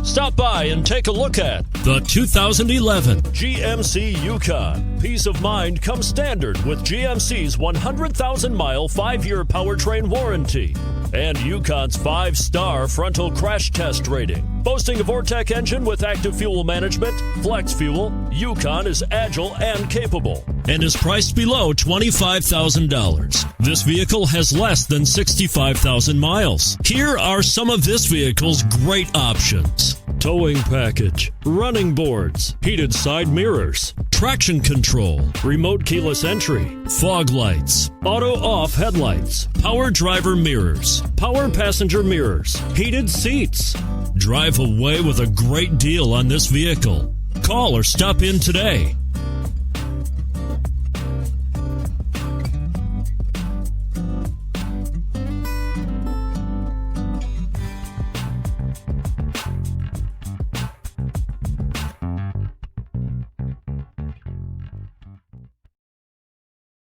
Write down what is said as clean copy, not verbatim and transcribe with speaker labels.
Speaker 1: Stop by and take a look at the 2011 GMC Yukon. Peace of mind comes standard with GMC's 100,000-mile 5-year powertrain warranty and Yukon's 5-star frontal crash test rating. Boasting a Vortec engine with active fuel management, flex fuel, Yukon is agile and capable and is priced below $25,000. This vehicle has less than 65,000 miles. Here are some of this vehicle's great options: towing package, running boards, heated side mirrors, traction control, remote keyless entry, fog lights, auto off headlights, power driver mirrors, power passenger mirrors, heated seats. Drive away with a great deal on this vehicle. Call or stop in today.